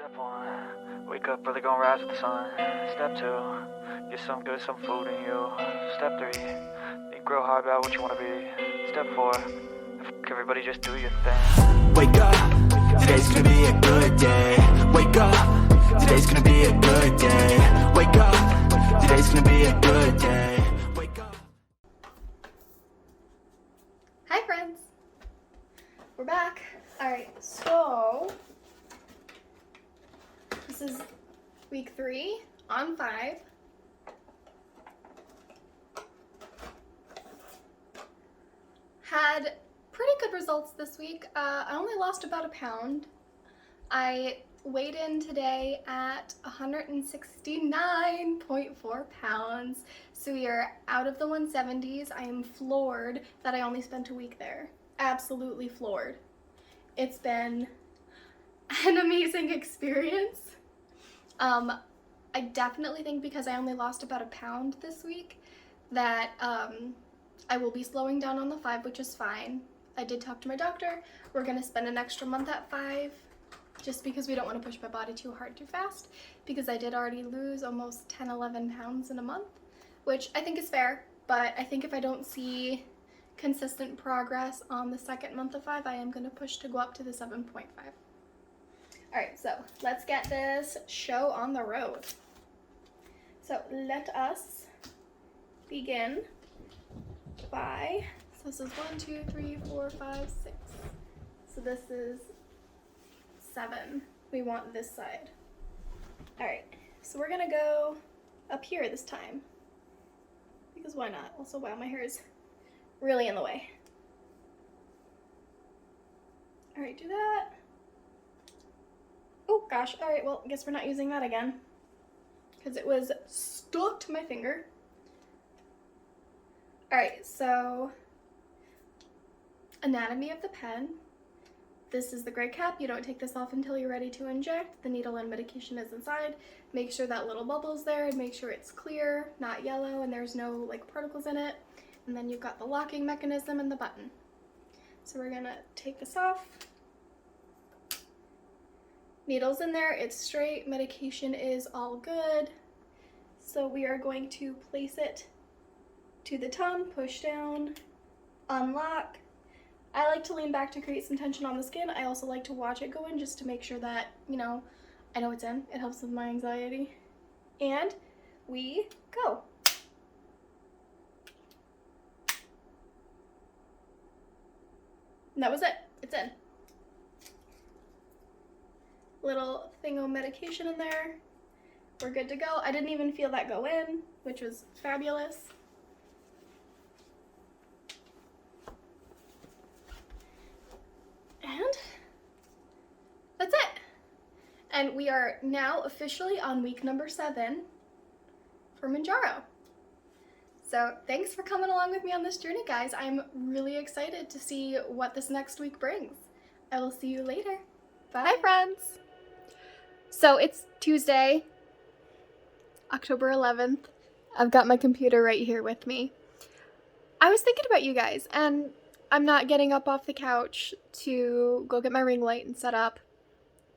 Step 1, wake up early, gonna rise with the sun. Step 2, get some good, some food in you. Step 3, think real hard about what you wanna be. Step 4, everybody just do your thing. Wake up, today's gonna be a good day. Wake up, today's gonna be a good day. Wake up, today's gonna be a good day. Wake up. Hi friends, we're back. Alright, so this is week 3 on 5. Had pretty good results this week. I only lost about a pound. I weighed in today at 169.4 pounds. So we are out of the 170s. I am floored that I only spent a week there. Absolutely floored. It's been an amazing experience. I definitely think because I only lost about a pound this week that I will be slowing down on the 5, which is fine. I did talk to my doctor. We're gonna spend an extra month at 5 just because we don't want to push my body too hard too fast, because I did already lose almost 10-11 pounds in a month, which I think is fair, but I think if I don't see consistent progress on the second month of 5, I am going to push to go up to the 7.5. Alright, so let's get this show on the road. So let us begin by, so this is 1, 2, 3, 4, 5, 6. So this is 7. We want this side. Alright, so we're going to go up here this time, because why not? Also, wow, my hair is really in the way. Alright, do that. Oh gosh, alright, well, I guess we're not using that again, because it was stuck to my finger. Alright, so anatomy of the pen. This is the gray cap. You don't take this off until you're ready to inject. The needle and medication is inside. Make sure that little bubble's there and make sure it's clear, not yellow, and there's no like particles in it. And then you've got the locking mechanism and the button. So we're gonna take this off. Needle's in there, it's straight, medication is all good. So we are going to place it to the tongue, push down, unlock. I like to lean back to create some tension on the skin. I also like to watch it go in just to make sure that, you know, I know it's in. It helps with my anxiety. And we go. And that was it. It's in. Little thing of medication in there. We're good to go. I didn't even feel that go in, which was fabulous. And that's it. And we are now officially on week number 7 for Mounjaro. So thanks for coming along with me on this journey, guys. I'm really excited to see what this next week brings. I will see you later. Bye. Hi, friends. So it's Tuesday, October 11th. I've got my computer right here with me. I was thinking about you guys, and I'm not getting up off the couch to go get my ring light and set up.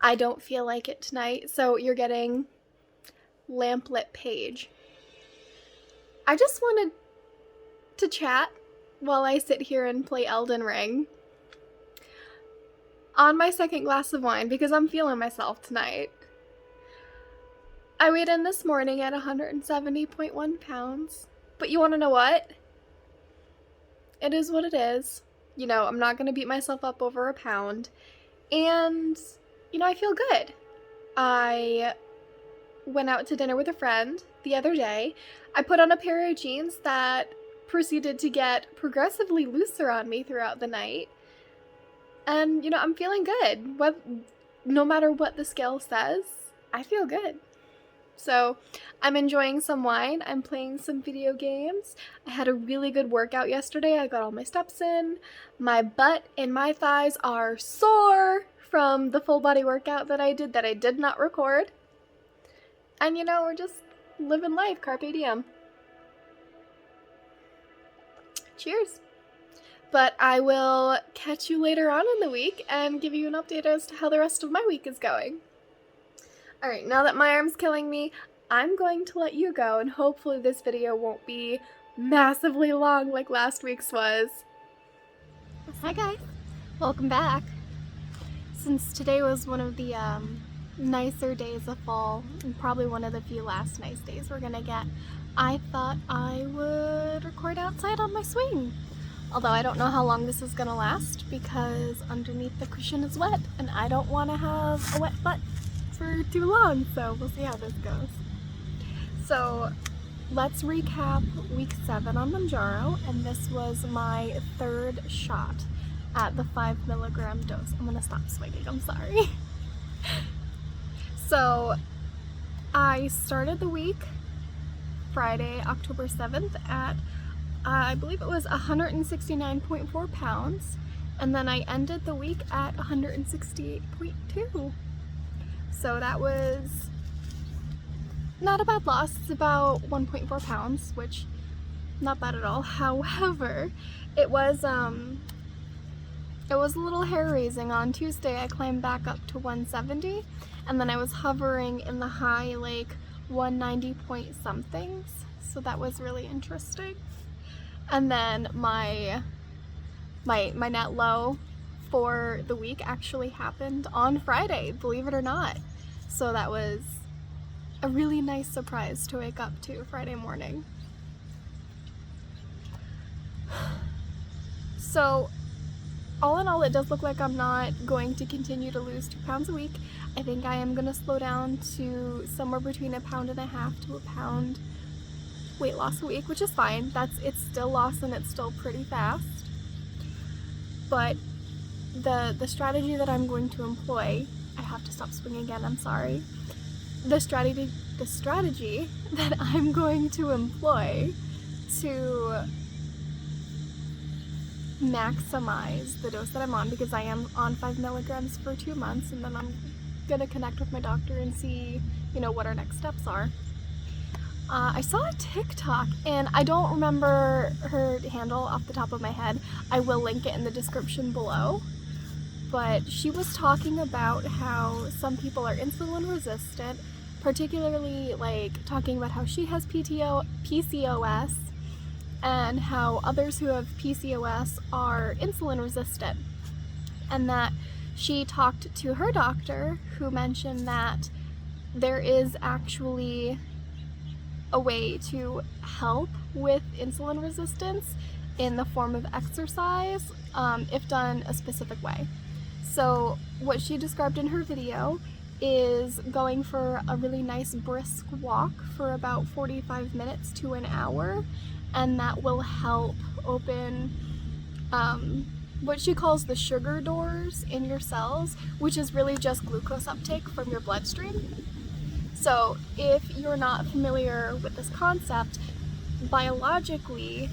I don't feel like it tonight, so you're getting lamplit Paige. I just wanted to chat while I sit here and play Elden Ring on my second glass of wine, because I'm feeling myself tonight. I weighed in this morning at 170.1 pounds, but you want to know what? It is what it is. You know, I'm not going to beat myself up over a pound, and, you know, I feel good. I went out to dinner with a friend the other day. I put on a pair of jeans that proceeded to get progressively looser on me throughout the night. And, you know, I'm feeling good. No matter what the scale says, I feel good. So I'm enjoying some wine. I'm playing some video games. I had a really good workout yesterday. I got all my steps in. My butt and my thighs are sore from the full body workout that I did not record. And, you know, we're just living life, carpe diem. Cheers. But I will catch you later on in the week and give you an update as to how the rest of my week is going. Alright, now that my arm's killing me, I'm going to let you go, and hopefully this video won't be massively long like last week's was. Hi guys, welcome back. Since today was one of the nicer days of fall, and probably one of the few last nice days we're gonna get, I thought I would record outside on my swing. Although I don't know how long this is gonna last because underneath the cushion is wet and I don't want to have a wet butt for too long, so we'll see how this goes. So let's recap week 7 on Mounjaro, and this was my 3rd shot at the 5 milligram dose. I'm gonna stop swinging, I'm sorry. So I started the week Friday, October 7th at I believe it was 169.4 pounds, and then I ended the week at 168.2. So that was not a bad loss. It's about 1.4 pounds, which not bad at all. However, it was a little hair raising. On Tuesday I climbed back up to 170, and then I was hovering in the high like 190 point somethings. So that was really interesting. And then my net low for the week actually happened on Friday, believe it or not. So that was a really nice surprise to wake up to Friday morning. So all in all, it does look like I'm not going to continue to lose 2 pounds a week. I think I am going to slow down to somewhere between 1.5 pounds to a pound weight loss a week, which is fine. It's still loss and it's still pretty fast. But the strategy that I'm going to employ, I have to stop swinging again, I'm sorry. The strategy that I'm going to employ to maximize the dose that I'm on, because I am on 5 milligrams for 2 months, and then I'm gonna connect with my doctor and see, what our next steps are. I saw a TikTok, and I don't remember her handle off the top of my head. I will link it in the description below. But she was talking about how some people are insulin resistant, particularly like talking about how she has PCOS, and how others who have PCOS are insulin resistant. And that she talked to her doctor, who mentioned that there is actually a way to help with insulin resistance in the form of exercise, if done a specific way. So what she described in her video is going for a really nice brisk walk for about 45 minutes to an hour, and that will help open what she calls the sugar doors in your cells, which is really just glucose uptake from your bloodstream. So if you're not familiar with this concept, biologically,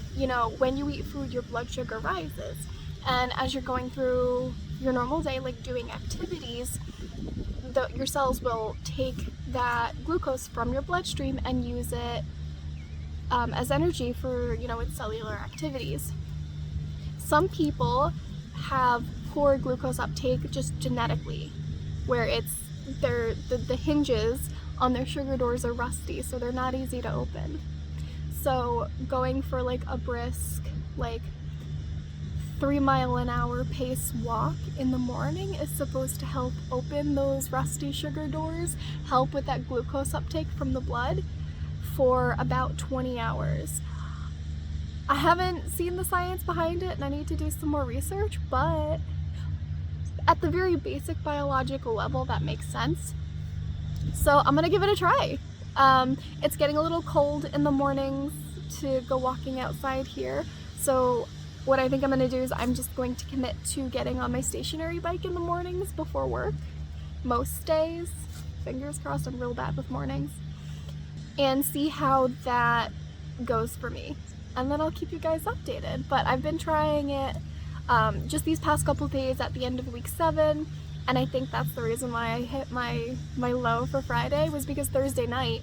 when you eat food, your blood sugar rises. And as you're going through your normal day, like doing activities, your cells will take that glucose from your bloodstream and use it as energy for, its cellular activities. Some people have poor glucose uptake just genetically, where the hinges on their sugar doors are rusty, so they're not easy to open. So going for like a brisk, 3-mile-an-hour pace walk in the morning is supposed to help open those rusty sugar doors, help with that glucose uptake from the blood for about 20 hours. I haven't seen the science behind it, and I need to do some more research, but at the very basic biological level, that makes sense. So I'm gonna give it a try. It's getting a little cold in the mornings to go walking outside here, so what I think I'm gonna do is I'm just going to commit to getting on my stationary bike in the mornings before work. Most days, fingers crossed, I'm real bad with mornings, and see how that goes for me. And then I'll keep you guys updated. But I've been trying it just these past couple days at the end of week 7, and I think that's the reason why I hit my low for Friday, was because Thursday night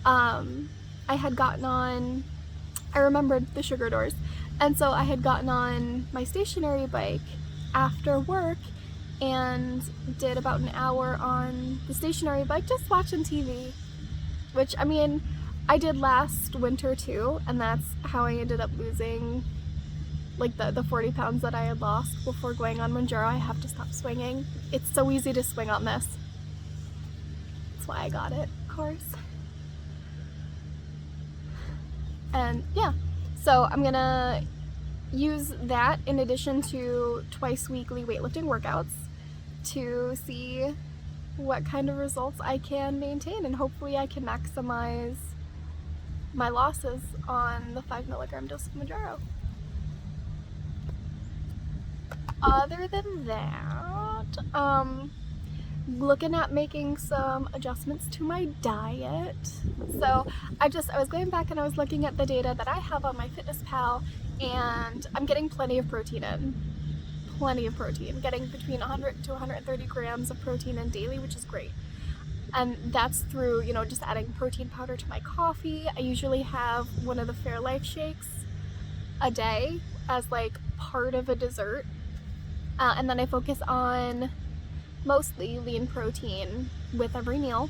I had gotten on, I remembered the sugar doors, and so I had gotten on my stationary bike after work, and did about an hour on the stationary bike just watching TV, which, I mean, I did last winter too, and that's how I ended up losing like the 40 pounds that I had lost before going on Mounjaro. I have to stop swinging. It's so easy to swing on this. That's why I got it, of course. And yeah, so I'm gonna use that in addition to twice weekly weightlifting workouts to see what kind of results I can maintain, and hopefully I can maximize my losses on the 5 milligram dose of Mounjaro. Other than that, looking at making some adjustments to my diet. So I was going back and I was looking at the data that I have on MyFitnessPal, and I'm getting plenty of protein in. Plenty of protein. Getting between 100 to 130 grams of protein in daily, which is great. And that's through, you know, just adding protein powder to my coffee. I usually have one of the Fairlife shakes a day as like part of a dessert. And then I focus on mostly lean protein with every meal.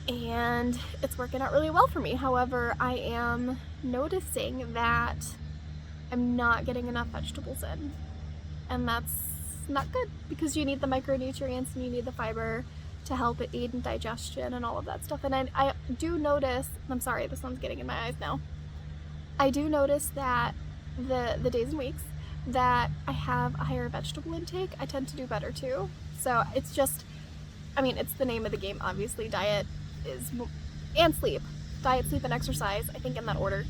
And it's working out really well for me. However, I am noticing that I'm not getting enough vegetables in. And that's not good, because you need the micronutrients and you need the fiber to help it aid in digestion and all of that stuff. And I do notice, I'm sorry, the sun's getting in my eyes now. I do notice that the days and weeks that I have a higher vegetable intake, I tend to do better too. So it's just, I mean, it's the name of the game, obviously. Diet is, and sleep. Diet, sleep, and exercise, I think in that order,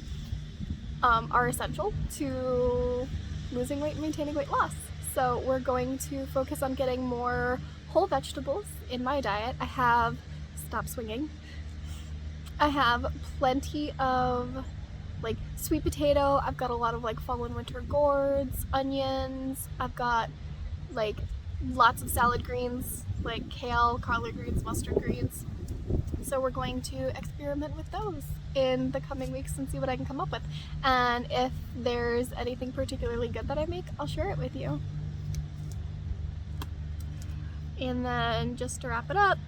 are essential to losing weight and maintaining weight loss. So we're going to focus on getting more whole vegetables in my diet. I have, stop swinging, I have plenty of like sweet potato. I've got a lot of like fall and winter gourds, onions. I've got like lots of salad greens like kale, collard greens, mustard greens. So we're going to experiment with those in the coming weeks and see what I can come up with. And if there's anything particularly good that I make, I'll share it with you. And then just to wrap it up,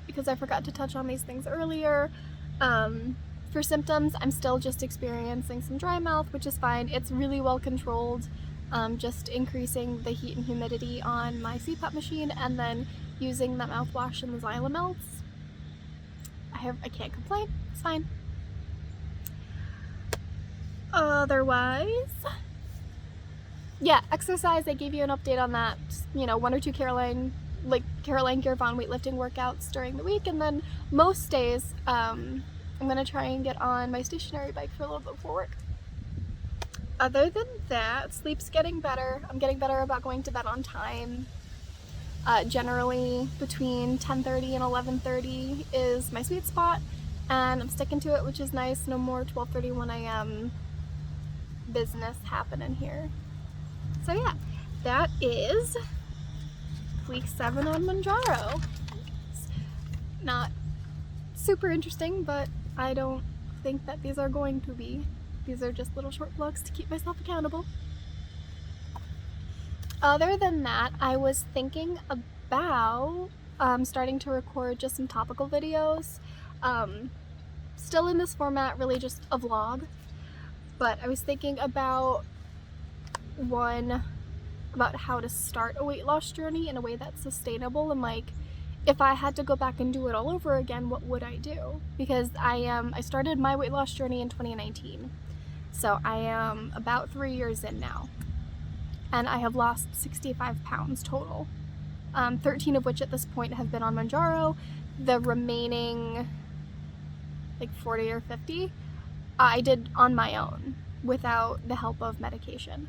because I forgot to touch on these things earlier, for symptoms, I'm still just experiencing some dry mouth, which is fine. It's really well controlled. Just increasing the heat and humidity on my CPAP machine, and then using the mouthwash and the Xylamelts. I can't complain. It's fine. Otherwise, yeah, exercise. I gave you an update on that. You know, 1 or 2 Caroline Garvon weightlifting workouts during the week, and then most days, I'm gonna try and get on my stationary bike for a little bit before work. Other than that, sleep's getting better. I'm getting better about going to bed on time. Generally between 10:30 and 11:30 is my sweet spot, and I'm sticking to it, which is nice. No more 12:30 1 a.m. business happening here. So yeah, that is week 7 on Mounjaro. It's not super interesting, but I don't think that these are going to be. These are just little short vlogs to keep myself accountable. Other than that, I was thinking about starting to record just some topical videos. Still in this format, really just a vlog. But I was thinking about one about how to start a weight loss journey in a way that's sustainable, and like, if I had to go back and do it all over again, what would I do? Because I started my weight loss journey in 2019. So I am about 3 years in now. And I have lost 65 pounds total. 13 of which at this point have been on Mounjaro. The remaining, like 40 or 50, I did on my own without the help of medication.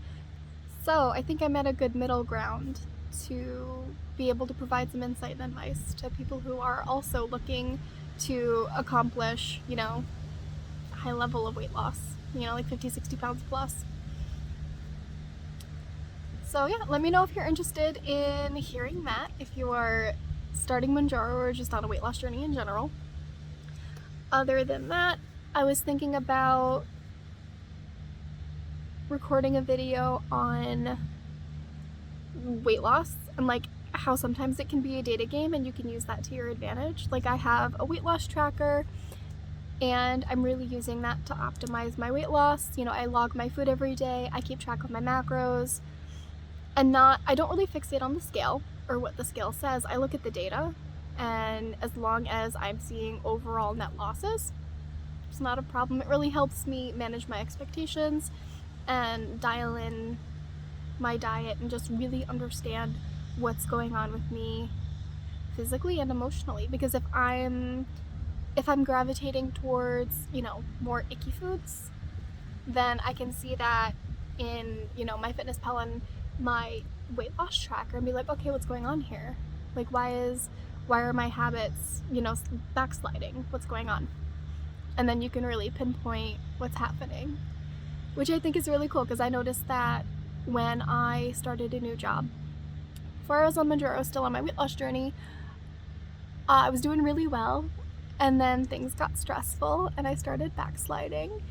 So I think I'm at a good middle ground to be able to provide some insight and advice to people who are also looking to accomplish, you know, a high level of weight loss, you know, like 50, 60 pounds plus. So yeah, let me know if you're interested in hearing that, if you are starting Mounjaro or just on a weight loss journey in general. Other than that, I was thinking about recording a video on weight loss and like how sometimes it can be a data game and you can use that to your advantage. Like I have a weight loss tracker and I'm really using that to optimize my weight loss. You know, I log my food every day, I keep track of my macros, and I don't really fixate on the scale or what the scale says. I look at the data, and as long as I'm seeing overall net losses, it's not a problem. It really helps me manage my expectations and dial in my diet and just really understand what's going on with me physically and emotionally. Because if I'm gravitating towards, you know, more icky foods, then I can see that in, you know, MyFitnessPal and my weight loss tracker and be like, okay, what's going on here? Like, why are my habits, you know, backsliding? What's going on? And then you can really pinpoint what's happening, which I think is really cool, because I noticed that when I started a new job. Before I was on Mounjaro, still on my weight loss journey, I was doing really well, and then things got stressful and I started backsliding.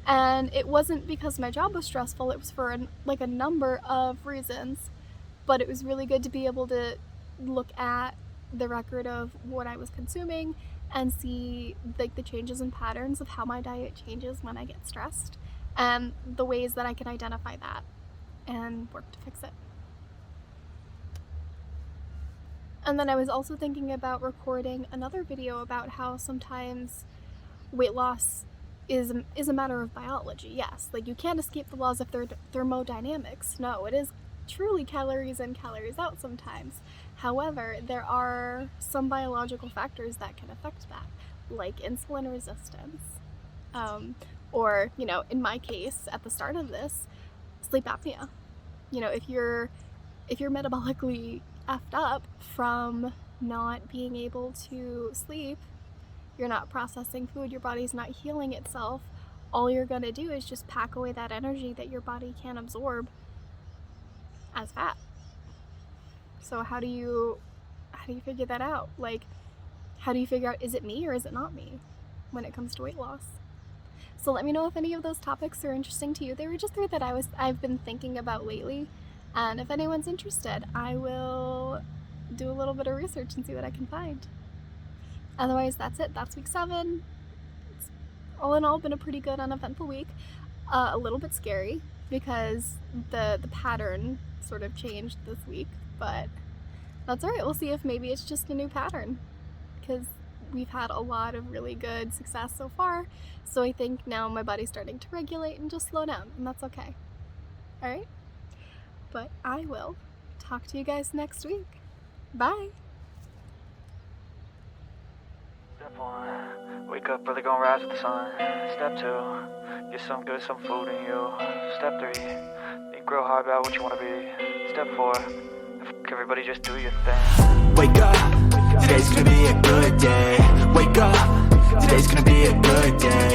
And it wasn't because my job was stressful, it was for a number of reasons. But it was really good to be able to look at the record of what I was consuming and see like the changes and patterns of how my diet changes when I get stressed, and the ways that I can identify that and work to fix it. And then I was also thinking about recording another video about how sometimes weight loss is a matter of biology. Yes, like you can't escape the laws of thermodynamics. No, it is truly calories in, calories out sometimes. However, there are some biological factors that can affect that, like insulin resistance, or, you know, in my case, at the start of this, sleep apnea. You know, if you're metabolically effed up from not being able to sleep, you're not processing food, your body's not healing itself, all you're gonna do is just pack away that energy that your body can't absorb as fat. So how do you figure that out? Like, how do you figure out, is it me or is it not me when it comes to weight loss? So let me know if any of those topics are interesting to you. They were just three that I've been thinking about lately, and if anyone's interested, I will do a little bit of research and see what I can find. Otherwise, that's it. That's week 7. It's all in all been a pretty good uneventful week. A little bit scary because the pattern sort of changed this week, but that's all right. We'll see if maybe it's just a new pattern, because we've had a lot of really good success so far. So I think now my body's starting to regulate and just slow down, and that's okay. All right? But I will talk to you guys next week. Bye. Step 1, wake up early, gonna rise with the sun. Step 2, get some food in you. Step 3, think real hard about what you wanna be. Step 4, everybody just do your thing. Wake up, today's gonna be a good day. Wake up, today's gonna be a good day.